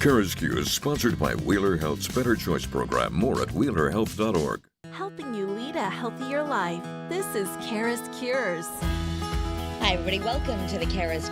CURES, sponsored by Wheeler Health's Better Choice program. More at wheelerhealth.org. Helping you lead a healthier life. This is CURES. Hi, everybody. Welcome to the CURES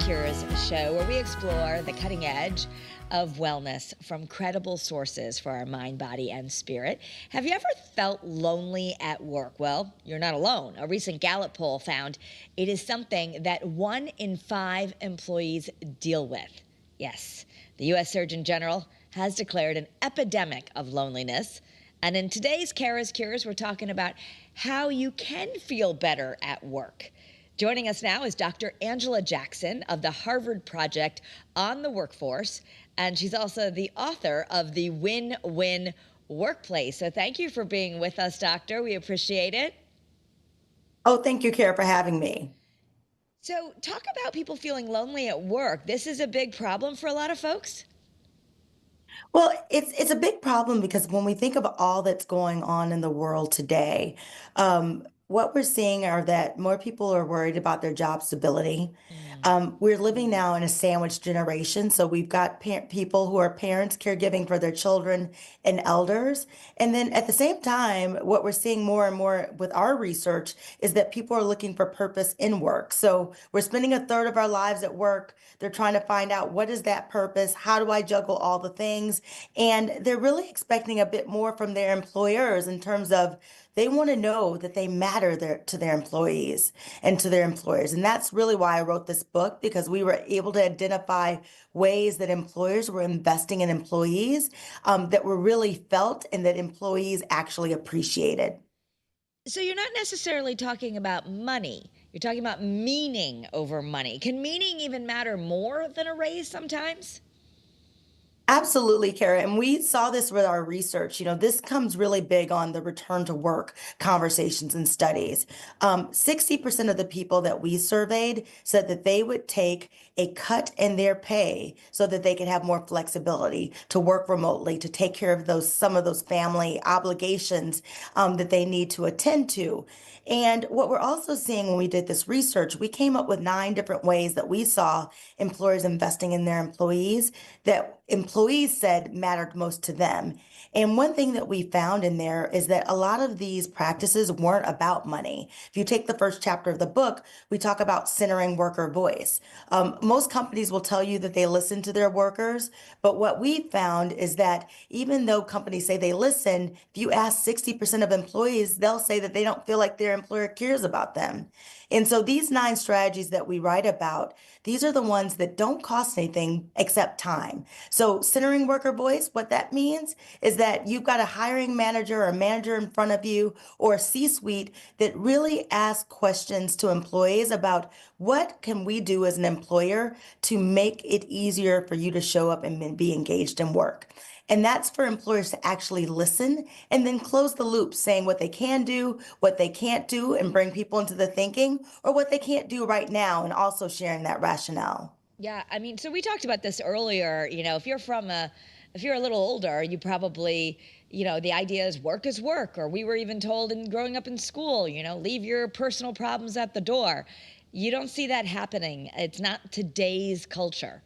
show, where we explore the cutting edge of wellness from credible sources for our mind, body, and spirit. Have you ever felt lonely at work? Well, you're not alone. A recent Gallup poll found it is something that 1 in 5 employees deal with. Yes, the U.S. Surgeon General has declared an epidemic of loneliness. And in today's CURES, we're talking about how you can feel better at work. Joining us now is Dr. Angela Jackson of the Harvard Project on the Workforce, and she's also the author of the Win-Win Workplace. So thank you for being with us, Doctor. We appreciate it. Oh, thank you, Kara, for having me. So talk about people feeling lonely at work. This is a big problem for a lot of folks. Well, it's a big problem because when we think of all that's going on in the world today, what we're seeing are that more people are worried about their job stability. We're living now in a sandwich generation, so we've got people who are parents caregiving for their children and elders. And then at the same time, what we're seeing more and more with our research is that people are looking for purpose in work. So we're spending a third of our lives at work. They're trying to find out, what is that purpose? How do I juggle all the things? And they're really expecting a bit more from their employers in terms of they want to know that they matter to their employees and to their employers. And that's really why I wrote this book, because we were able to identify ways that employers were investing in employees that were really felt and that employees actually appreciated. So you're not necessarily talking about money. You're talking about meaning over money. Can meaning even matter more than a raise sometimes? Absolutely, Kara. And we saw this with our research. This comes really big on the return to work conversations and studies. 60% of the people that we surveyed said that they would take a cut in their pay so that they could have more flexibility to work remotely, to take care of some of those family obligations that they need to attend to. And what we're also seeing when we did this research, we came up with 9 different ways that we saw employers investing in their employees that employees said mattered most to them. And one thing that we found in there is that a lot of these practices weren't about money. If you take the first chapter of the book, we talk about centering worker voice. Most companies will tell you that they listen to their workers, but what we found is that even though companies say they listen, if you ask 60% of employees, they'll say that they don't feel like their employer cares about them. And so these 9 strategies that we write about, these are the ones that don't cost anything except time. So centering worker voice, what that means is that you've got a hiring manager or a manager in front of you or a C-suite that really asks questions to employees about what can we do as an employer to make it easier for you to show up and be engaged in work. And that's for employers to actually listen and then close the loop, saying what they can do, what they can't do, and bring people into the thinking, or what they can't do right now, and also sharing that rationale. Yeah, I mean, so we talked about this earlier. If you're a little older, you probably, the idea is work, or we were even told in growing up in school, leave your personal problems at the door. You don't see that happening. It's not today's culture.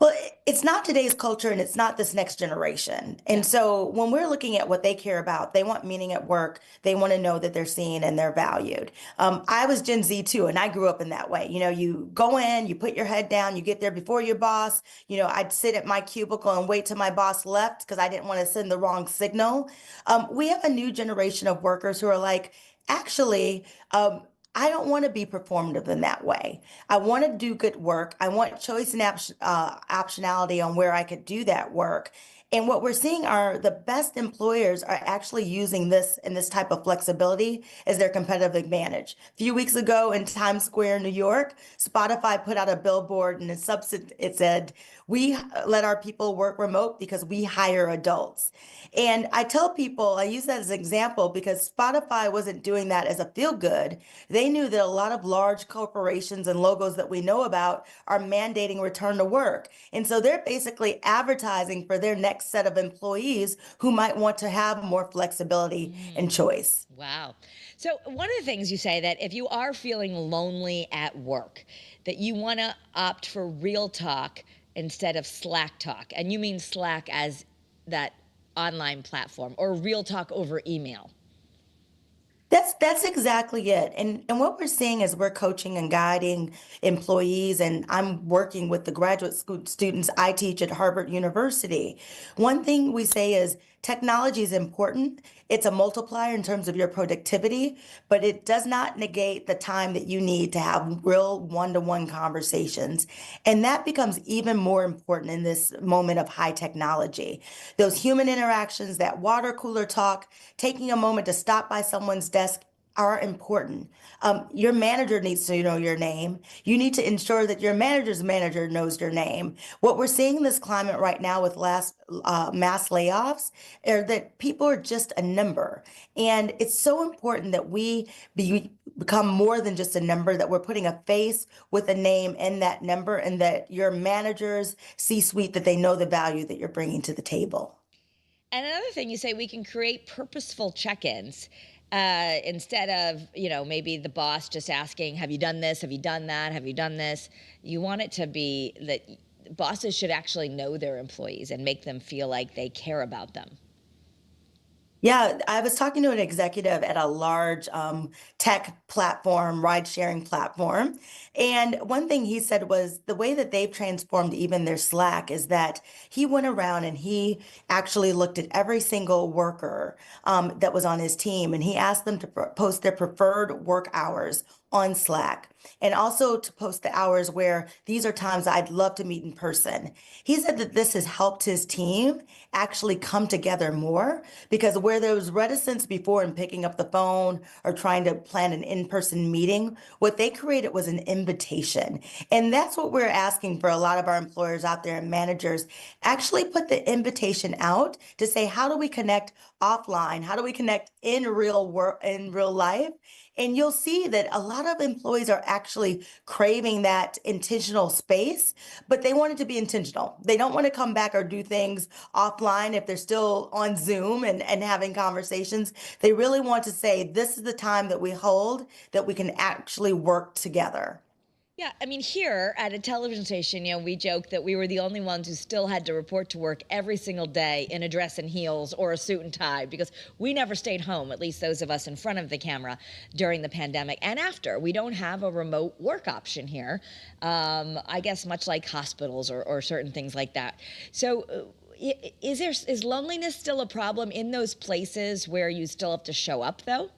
Well, it's not today's culture and it's not this next generation. And so when we're looking at what they care about, they want meaning at work. They want to know that they're seen and they're valued. I was Gen Z too, and I grew up in that way. You go in, you put your head down, you get there before your boss. I'd sit at my cubicle and wait till my boss left because I didn't want to send the wrong signal. We have a new generation of workers who are like, actually, I don't want to be performative in that way. I want to do good work. I want choice and optionality on where I could do that work. And what we're seeing are the best employers are actually using this and this type of flexibility as their competitive advantage. A few weeks ago in Times Square, New York, Spotify put out a billboard and it said, "We let our people work remote because we hire adults." And I tell people, I use that as an example because Spotify wasn't doing that as a feel good. They knew that a lot of large corporations and logos that we know about are mandating return to work. And so they're basically advertising for their next set of employees who might want to have more flexibility and choice. Wow. So one of the things you say that if you are feeling lonely at work, that you want to opt for real talk instead of Slack talk? And you mean Slack as that online platform, or real talk over email? That's exactly it. And what we're seeing is we're coaching and guiding employees, and I'm working with the graduate school students I teach at Harvard University. One thing we say is technology is important. It's a multiplier in terms of your productivity, but it does not negate the time that you need to have real one-to-one conversations. And that becomes even more important in this moment of high technology. Those human interactions, that water cooler talk, taking a moment to stop by someone's desk are important. Your manager needs to know your name. You need to ensure that your manager's manager knows your name. What we're seeing in this climate right now with mass layoffs are that people are just a number. And it's so important that become more than just a number, that we're putting a face with a name in that number, and that your managers, C-suite, that they know the value that you're bringing to the table. And another thing, you say we can create purposeful check-ins instead of, maybe the boss just asking, have you done this? Have you done that? Have you done this? You want it to be that bosses should actually know their employees and make them feel like they care about them. Yeah, I was talking to an executive at a large tech platform, ride sharing platform. And one thing he said was the way that they've transformed even their Slack is that he went around and he actually looked at every single worker that was on his team, and he asked them to post their preferred work hours on Slack, and also to post the hours where these are times I'd love to meet in person. He said that this has helped his team actually come together more, because where there was reticence before in picking up the phone or trying to plan an in-person meeting, what they created was an invitation. And that's what we're asking for a lot of our employers out there and managers. Actually put the invitation out to say, how do we connect offline? How do we connect in real work, in real life? And you'll see that a lot of employees are actually craving that intentional space, but they want it to be intentional. They don't want to come back or do things offline if they're still on Zoom and having conversations. They really want to say, this is the time that we hold, that we can actually work together. Yeah, I mean, here at a television station, we joke that we were the only ones who still had to report to work every single day in a dress and heels or a suit and tie, because we never stayed home, at least those of us in front of the camera, during the pandemic and after. We don't have a remote work option here, I guess much like hospitals or certain things like that. So is loneliness still a problem in those places where you still have to show up, though?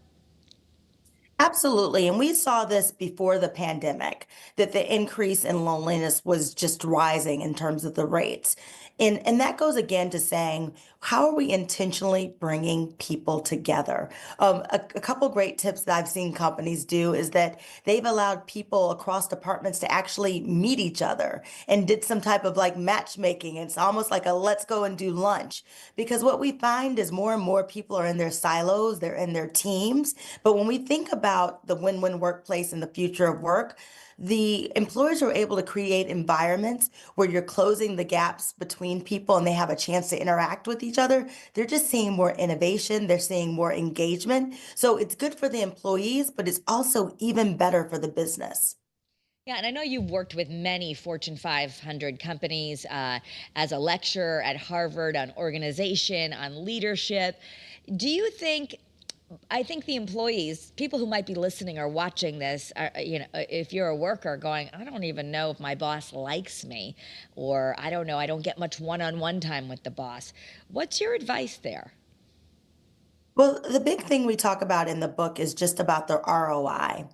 Absolutely. And we saw this before the pandemic, that the increase in loneliness was just rising in terms of the rates. And that goes again to saying, how are we intentionally bringing people together? A couple great tips that I've seen companies do is that they've allowed people across departments to actually meet each other and did some type of like matchmaking. It's almost like a let's go and do lunch. Because what we find is more and more people are in their silos, they're in their teams. But when we think about the win-win workplace and the future of work, the employers are able to create environments where you're closing the gaps between people and they have a chance to interact with each other. They're just seeing more innovation, they're seeing more engagement. So it's good for the employees, but it's also even better for the business. Yeah, and I know you've worked with many Fortune 500 companies as a lecturer at Harvard on organization, on leadership. Do you think I think the employees, people who might be listening or watching this, are, if you're a worker going, I don't even know if my boss likes me, or I don't know, I don't get much one-on-one time with the boss. What's your advice there? Well, the big thing we talk about in the book is just about the ROI.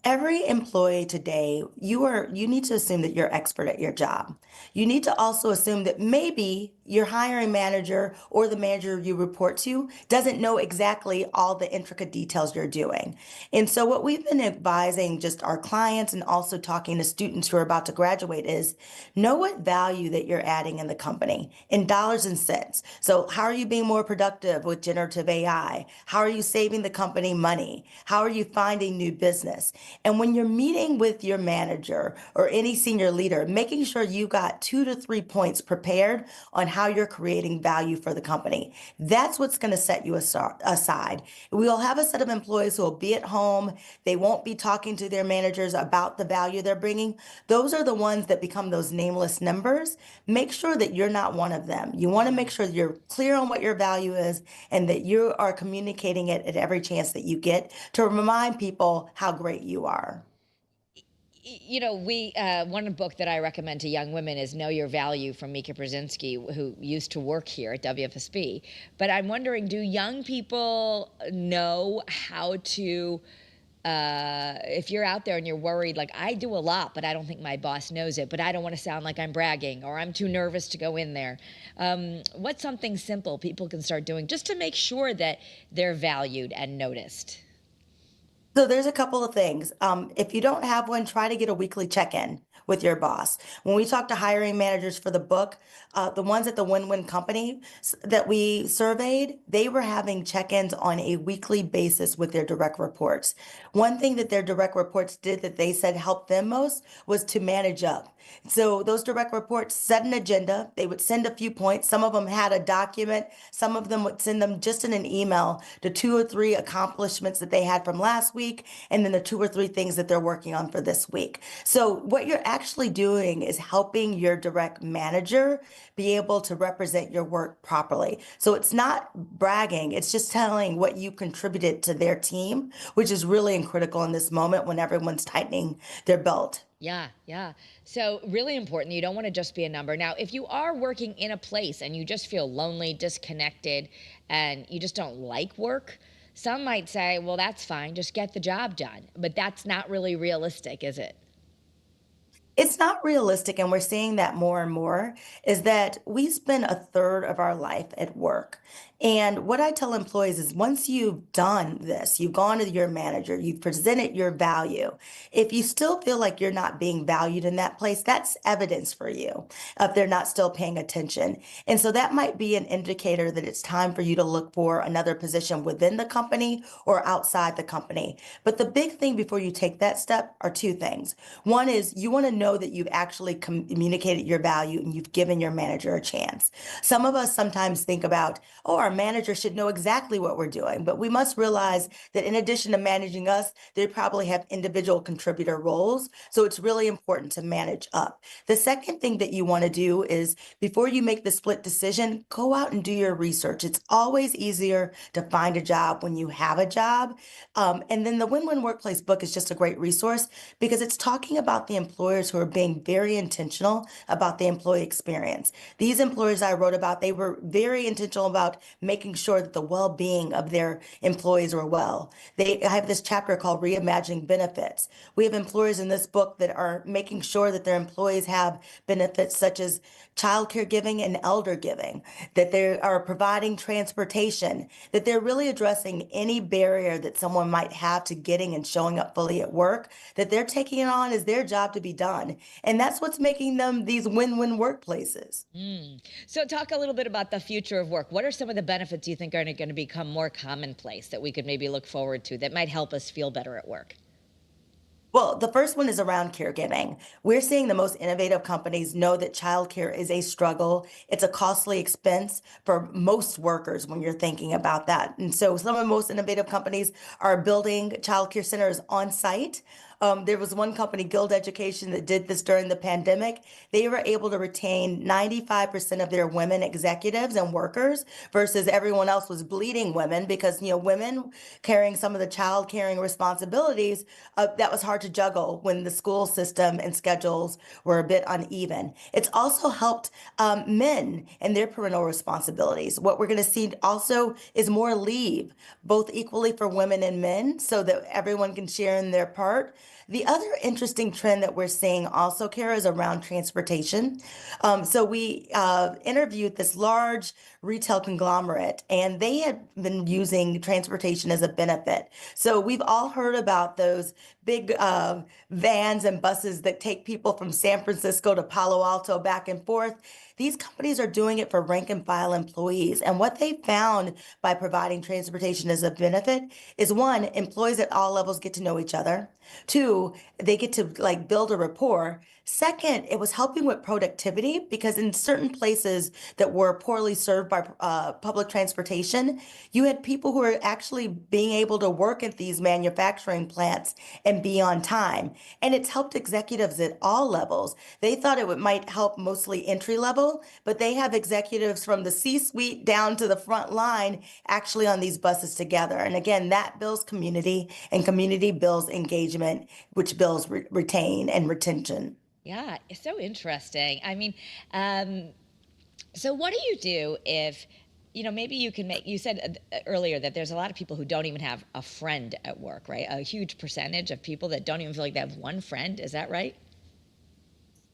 Every employee today, you need to assume that you're expert at your job. You need to also assume that maybe your hiring manager or the manager you report to doesn't know exactly all the intricate details you're doing. And so what we've been advising just our clients and also talking to students who are about to graduate is know what value that you're adding in the company in dollars and cents. So how are you being more productive with generative AI? How are you saving the company money? How are you finding new business? And when you're meeting with your manager or any senior leader, making sure you got 2 to 3 points prepared on how you're creating value for the company. That's what's going to set you aside. We'll have a set of employees who will be at home. They won't be talking to their managers about the value they're bringing. Those are the ones that become those nameless numbers. Make sure that you're not one of them. You want to make sure that you're clear on what your value is and that you are communicating it at every chance that you get to remind people how great you are. You know, we one book that I recommend to young women is Know Your Value from Mika Brzezinski, who used to work here at WFSB. But I'm wondering, do young people know how to, if you're out there and you're worried, like I do a lot, but I don't think my boss knows it, but I don't want to sound like I'm bragging or I'm too nervous to go in there. What's something simple people can start doing just to make sure that they're valued and noticed? So there's a couple of things. If you don't have one, try to get a weekly check-in with your boss. When we talk to hiring managers for the book, the ones at the Win-Win Company that we surveyed, they were having check-ins on a weekly basis with their direct reports. One thing that their direct reports did that they said helped them most was to manage up. So those direct reports set an agenda. They would send a few points. Some of them had a document. Some of them would send them just in an email the 2 or 3 accomplishments that they had from last week, and then the 2 or 3 things that they're working on for this week. So what you're actually doing is helping your direct manager be able to represent your work properly. So it's not bragging. It's just telling what you contributed to their team, which is really critical in this moment when everyone's tightening their belt. Yeah, yeah. So really important. You don't want to just be a number. Now, if you are working in a place and you just feel lonely, disconnected, and you just don't like work, some might say, well, that's fine. Just get the job done. But that's not really realistic, is it? It's not realistic, and we're seeing that more and more, is that we spend a third of our life at work. And what I tell employees is once you've done this, you've gone to your manager, you've presented your value. If you still feel like you're not being valued in that place, that's evidence for you if they're not still paying attention. And so that might be an indicator that it's time for you to look for another position within the company or outside the company. But the big thing before you take that step are 2 things. One is you want to know that you've actually communicated your value and you've given your manager a chance. Some of us sometimes think about, oh, our manager should know exactly what we're doing, but we must realize that in addition to managing us, they probably have individual contributor roles. So it's really important to manage up. The second thing that you want to do is before you make the split decision, go out and do your research. It's always easier to find a job when you have a job. And then the Win-Win Workplace book is just a great resource because it's talking about the employers who are being very intentional about the employee experience. These employers I wrote about, they were very intentional about making sure that the well-being of their employees were well. I have this chapter called Reimagining Benefits. We have employers in this book that are making sure that their employees have benefits such as child care giving and elder giving, that they are providing transportation, that they're really addressing any barrier that someone might have to getting and showing up fully at work, that they're taking it on as their job to be done. And that's what's making them these win-win workplaces. So talk a little bit about the future of work. What are some of the benefits you think are going to become more commonplace that we could maybe look forward to that might help us feel better at work? Well, the first one is around caregiving. We're seeing the most innovative companies know that childcare is a struggle. It's a costly expense for most workers when you're thinking about that. And so some of the most innovative companies are building childcare centers on site. There was one company, Guild Education, that did this during the pandemic. They were able to retain 95% of their women executives and workers versus everyone else was bleeding women because, women carrying some of the child caring responsibilities, that was hard to juggle when the school system and schedules were a bit uneven. It's also helped men and their parental responsibilities. What we're going to see also is more leave, both equally for women and men, so that everyone can share in their part. The other interesting trend that we're seeing also, Kara, is around transportation. So we interviewed this large retail conglomerate, and they had been using transportation as a benefit. So we've all heard about those big vans and buses that take people from San Francisco to Palo Alto back and forth. These companies are doing it for rank and file employees. And what they found by providing transportation as a benefit is one, employees at all levels get to know each other. Two, they get to like build a rapport. Second, it was helping with productivity because in certain places that were poorly served by public transportation, you had people who were actually being able to work at these manufacturing plants and be on time. And it's helped executives at all levels. They thought might help mostly entry level, but they have executives from the C-suite down to the front line actually on these buses together. And again, that builds community, and community builds engagement, which builds retain and retention. Yeah, it's so interesting. I mean, so what do you do if, maybe you can you said earlier that there's a lot of people who don't even have a friend at work, right? A huge percentage of people that don't even feel like they have one friend. Is that right?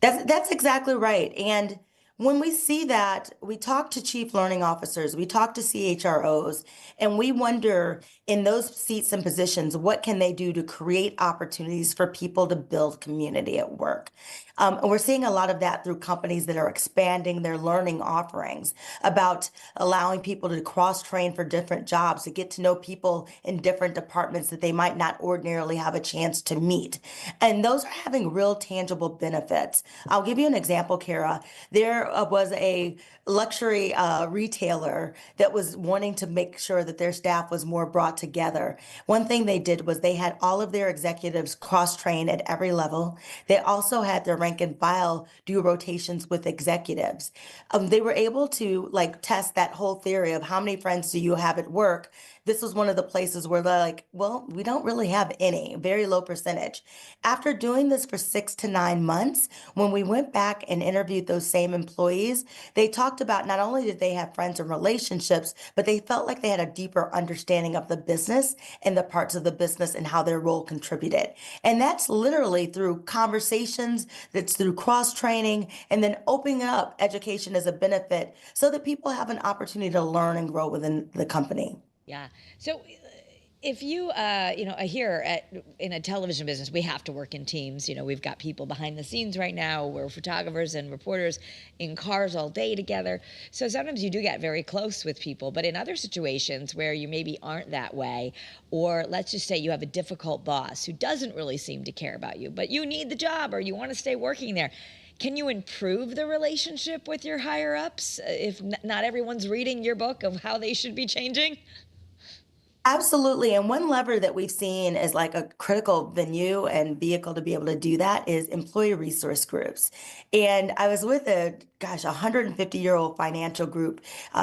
That's exactly right. And when we see that, we talk to chief learning officers, we talk to CHROs, and we wonder in those seats and positions, what can they do to create opportunities for people to build community at work? And we're seeing a lot of that through companies that are expanding their learning offerings about allowing people to cross-train for different jobs, to get to know people in different departments that they might not ordinarily have a chance to meet. And those are having real tangible benefits. I'll give you an example, Kara. There was a luxury retailer that was wanting to make sure that their staff was more brought together. One thing they did was they had all of their executives cross-train at every level. They also had their rank and file do rotations with executives. They were able to like test that whole theory of how many friends do you have at work. This was one of the places where they're like, well, we don't really have any, very low percentage. After doing this for 6 to 9 months, when we went back and interviewed those same employees, they talked about not only did they have friends and relationships, but they felt like they had a deeper understanding of the business and the parts of the business and how their role contributed. And that's literally through conversations, that's through cross training, and then opening up education as a benefit so that people have an opportunity to learn and grow within the company. Yeah. So if you, here in a television business, we have to work in teams. We've got people behind the scenes right now. We're photographers and reporters in cars all day together. So sometimes you do get very close with people. But in other situations where you maybe aren't that way, or let's just say you have a difficult boss who doesn't really seem to care about you, but you need the job or you want to stay working there. Can you improve the relationship with your higher ups if not everyone's reading your book of how they should be changing? Absolutely. And one lever that we've seen as like a critical venue and vehicle to be able to do that is employee resource groups. And I was with a 150-year-old financial group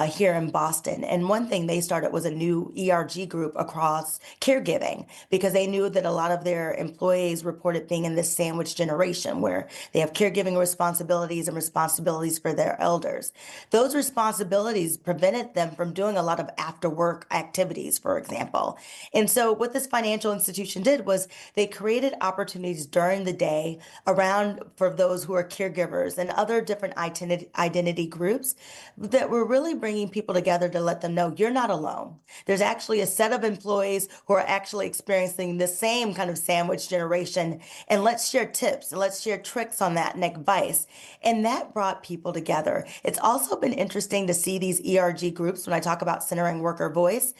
here in Boston. And one thing they started was a new ERG group across caregiving because they knew that a lot of their employees reported being in this sandwich generation where they have caregiving responsibilities and responsibilities for their elders. Those responsibilities prevented them from doing a lot of after work activities, for example. And so what this financial institution did was they created opportunities during the day around for those who are caregivers and other different identity groups that were really bringing people together to let them know you're not alone. There's actually a set of employees who are actually experiencing the same kind of sandwich generation, and let's share tips and let's share tricks on that and advice. And that brought people together. It's also been interesting to see these ERG groups when I talk about centering worker voice.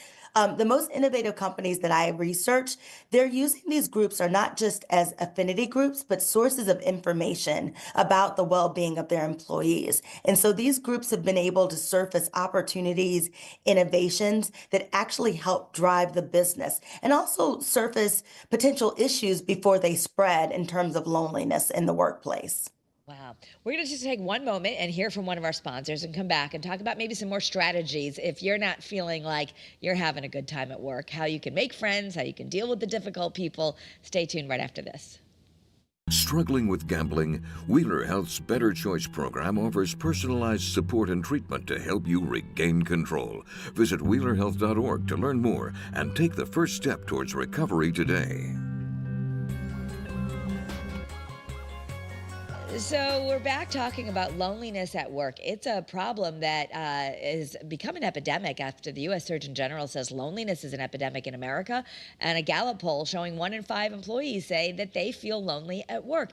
The most innovative companies that I research, they're using these groups are not just as affinity groups, but sources of information about the well-being of their employees. And so these groups have been able to surface opportunities, innovations that actually help drive the business and also surface potential issues before they spread in terms of loneliness in the workplace. Wow. We're going to just take one moment and hear from one of our sponsors and come back and talk about maybe some more strategies if you're not feeling like you're having a good time at work, how you can make friends, how you can deal with the difficult people. Stay tuned right after this. Struggling with gambling? Wheeler Health's Better Choice program offers personalized support and treatment to help you regain control. Visit wheelerhealth.org to learn more and take the first step towards recovery today. So we're back talking about loneliness at work. It's a problem that is become an epidemic after the U.S. Surgeon General says loneliness is an epidemic in America. And a Gallup poll showing 1 in 5 employees say that they feel lonely at work.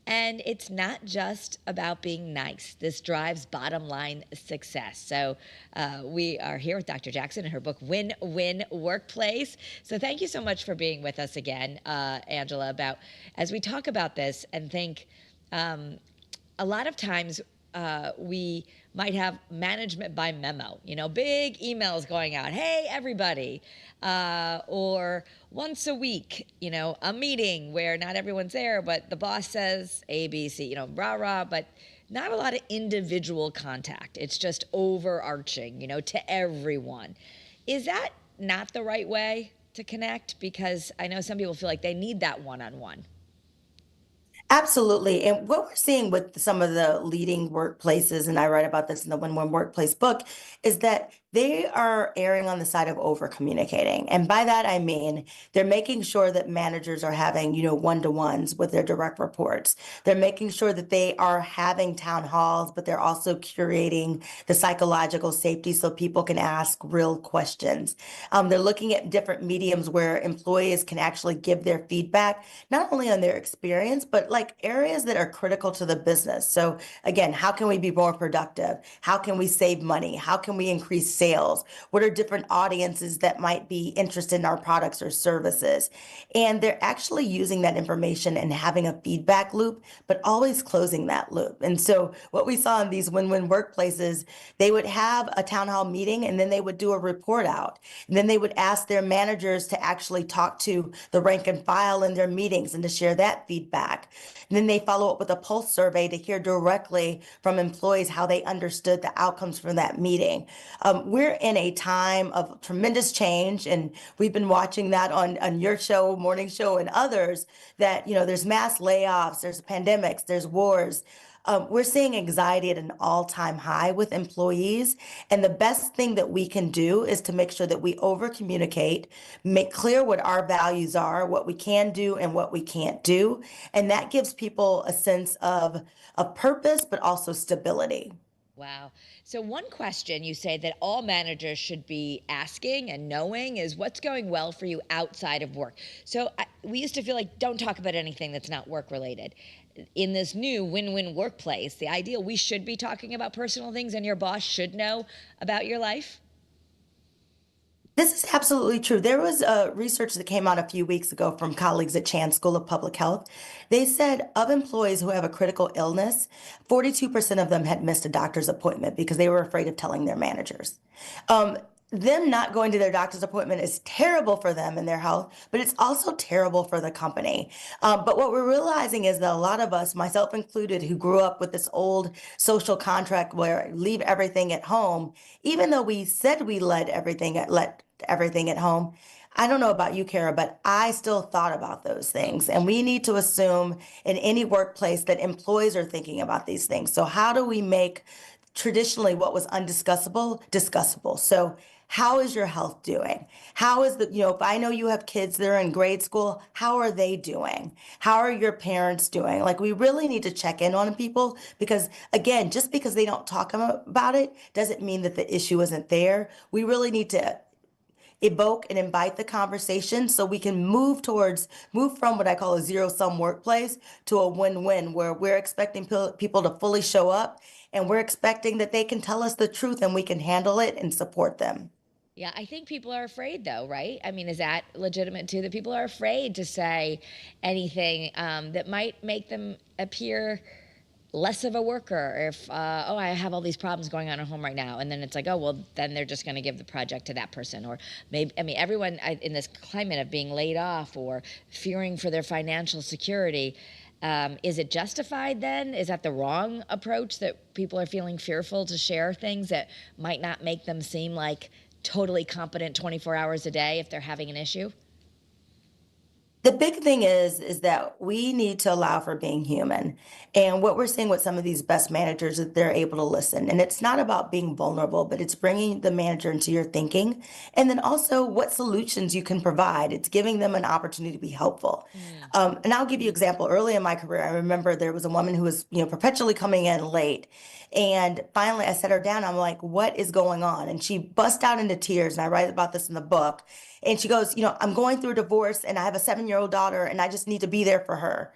And it's not just about being nice. This drives bottom line success. So we are here with Dr. Jackson and her book, Win Win Workplace. So thank you so much for being with us again, Angela, about as we talk about this and think, a lot of times we might have management by memo, big emails going out, hey, everybody, or once a week, a meeting where not everyone's there, but the boss says A, B, C, rah, rah, but not a lot of individual contact. It's just overarching, to everyone. Is that not the right way to connect? Because I know some people feel like they need that one-on-one. Absolutely. And what we're seeing with some of the leading workplaces, and I write about this in the Win Win Workplace book, is that they are erring on the side of over communicating. And by that, I mean they're making sure that managers are having, one-to-ones with their direct reports. They're making sure that they are having town halls, but they're also curating the psychological safety so people can ask real questions. They're looking at different mediums where employees can actually give their feedback, not only on their experience, but like areas that are critical to the business. So again, how can we be more productive? How can we save money? How can we increase sales? What are different audiences that might be interested in our products or services? And they're actually using that information and having a feedback loop, but always closing that loop. And so what we saw in these win-win workplaces, they would have a town hall meeting and then they would do a report out. And then they would ask their managers to actually talk to the rank and file in their meetings and to share that feedback. And then they follow up with a pulse survey to hear directly from employees how they understood the outcomes from that meeting. We're in a time of tremendous change, and we've been watching that on your show, morning show, and others, that, there's mass layoffs, there's pandemics, there's wars. We're seeing anxiety at an all-time high with employees. And the best thing that we can do is to make sure that we over communicate, make clear what our values are, what we can do and what we can't do. And that gives people a sense of purpose, but also stability. Wow. So one question you say that all managers should be asking and knowing is what's going well for you outside of work. So we used to feel like don't talk about anything that's not work related. In this new win-win workplace, the ideal, we should be talking about personal things and your boss should know about your life. This is absolutely true. There was research that came out a few weeks ago from colleagues at Chan School of Public Health. They said of employees who have a critical illness, 42% of them had missed a doctor's appointment because they were afraid of telling their managers. Them not going to their doctor's appointment is terrible for them and their health, but it's also terrible for the company. But what we're realizing is that a lot of us, myself included, who grew up with this old social contract where leave everything at home, even though we said we let everything at home, I don't know about you, Kara, but I still thought about those things. And we need to assume in any workplace that employees are thinking about these things. So how do we make traditionally what was undiscussable discussable? So how is your health doing? How is if I know you have kids that are in grade school, how are they doing? How are your parents doing? Like, we really need to check in on people because, again, just because they don't talk about it doesn't mean that the issue isn't there. We really need to evoke and invite the conversation so we can move from what I call a zero-sum workplace to a win-win where we're expecting people to fully show up and we're expecting that they can tell us the truth and we can handle it and support them. Yeah, I think people are afraid though, right? I mean, is that legitimate too, that people are afraid to say anything that might make them appear less of a worker? If, I have all these problems going on at home right now. And then it's like, oh, well, then they're just going to give the project to that person. Or maybe, everyone in this climate of being laid off or fearing for their financial security, is it justified then? Is that the wrong approach, that people are feeling fearful to share things that might not make them seem like totally competent 24 hours a day if they're having an issue? The big thing is that we need to allow for being human. And what we're seeing with some of these best managers is they're able to listen. And it's not about being vulnerable, but it's bringing the manager into your thinking. And then also what solutions you can provide. It's giving them an opportunity to be helpful. And I'll give you an example. Early in my career, I remember there was a woman who was, perpetually coming in late. And finally, I sat her down. I'm like, what is going on? And she bust out into tears. And I write about this in the book. And she goes, I'm going through a divorce and I have a 7-year-old daughter and I just need to be there for her.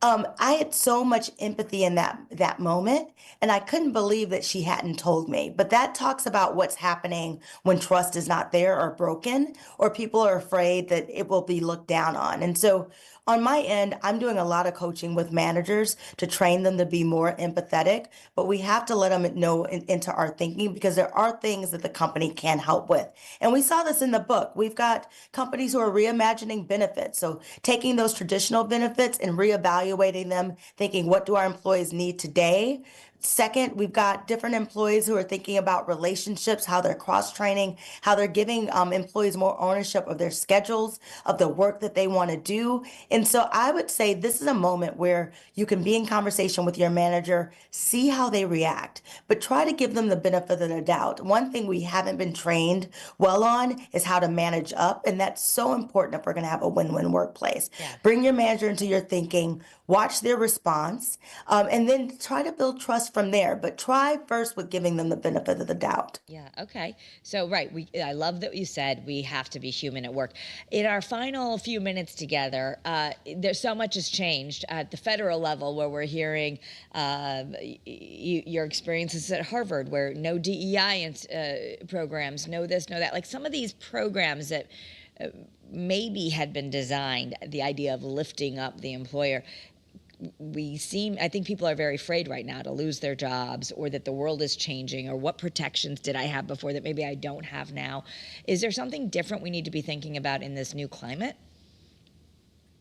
I had so much empathy in that moment, and I couldn't believe that she hadn't told me. But that talks about what's happening when trust is not there or broken, or people are afraid that it will be looked down on. And so on my end, I'm doing a lot of coaching with managers to train them to be more empathetic, but we have to let them know into our thinking because there are things that the company can help with. And we saw this in the book. We've got companies who are reimagining benefits. So taking those traditional benefits and reevaluating them, thinking, what do our employees need today? Second, we've got different employees who are thinking about relationships, how they're cross-training, how they're giving employees more ownership of their schedules, of the work that they want to do. And so I would say this is a moment where you can be in conversation with your manager, see how they react, but try to give them the benefit of the doubt. One thing we haven't been trained well on is how to manage up, and that's so important if we're going to have a win-win workplace. Yeah. Bring your manager into your thinking, watch their response, and then try to build trust from there. But try first with giving them the benefit of the doubt. Yeah. Okay. So, right. I love that you said we have to be human at work. In our final few minutes together, there's so much has changed at the federal level where we're hearing your experiences at Harvard, where no DEI programs, no this, no that. Like some of these programs that maybe had been designed, the idea of lifting up the employer. I think people are very afraid right now to lose their jobs, or that the world is changing, or what protections did I have before that maybe I don't have now. Is there something different we need to be thinking about in this new climate?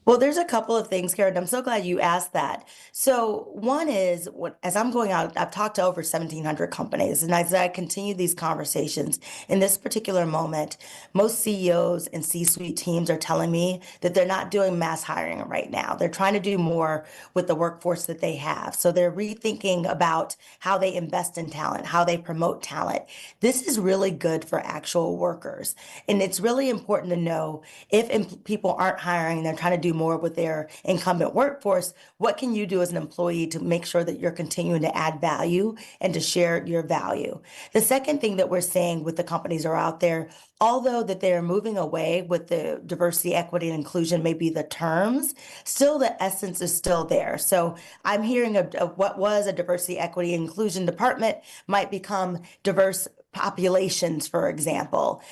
Well, there's a couple of things, Karen. I'm so glad you asked that. So one is, as I'm going out, I've talked to over 1,700 companies, and as I continue these conversations, in this particular moment, most CEOs and C-suite teams are telling me that they're not doing mass hiring right now. They're trying to do more with the workforce that they have. So they're rethinking about how they invest in talent, how they promote talent. This is really good for actual workers. And it's really important to know if people aren't hiring, they're trying to do more with their incumbent workforce, what can you do as an employee to make sure that you're continuing to add value and to share your value? The second thing that we're seeing with the companies that are out there, although that they're moving away with the diversity, equity, and inclusion, maybe the terms, still the essence is still there. So I'm hearing of what was a diversity, equity, and inclusion department might become diverse populations, for example.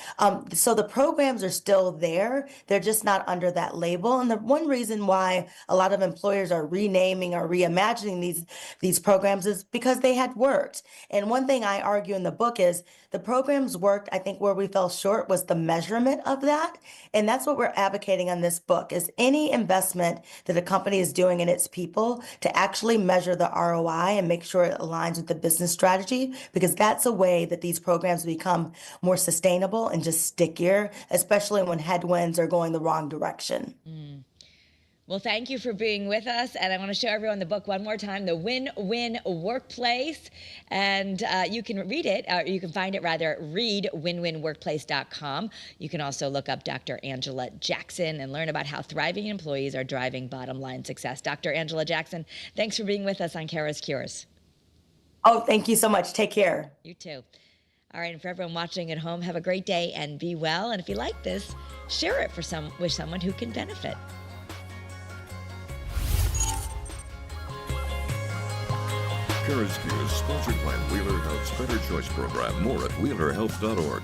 So the programs are still there. They're just not under that label. And the one reason why a lot of employers are renaming or reimagining these programs is because they had worked. And one thing I argue in the book is the programs worked. I think where we fell short was the measurement of that. And that's what we're advocating on this book is any investment that a company is doing in its people to actually measure the ROI and make sure it aligns with the business strategy, because that's a way that these programs become more sustainable and just stickier, especially when headwinds are going the wrong direction. Well, thank you for being with us. And I want to show everyone the book one more time, The Win-Win Workplace. And you can read it, or you can find it rather, read winwinworkplace.com. You can also look up Dr. Angela Jackson and learn about how thriving employees are driving bottom line success. Dr. Angela Jackson, thanks for being with us on CURES Cures. Oh, thank you so much. Take care. You too. All right, and for everyone watching at home, have a great day and be well. And if you like this, share it with someone who can benefit. CURES, sponsored by Wheeler Health's Better Choice program. More at wheelerhealth.org.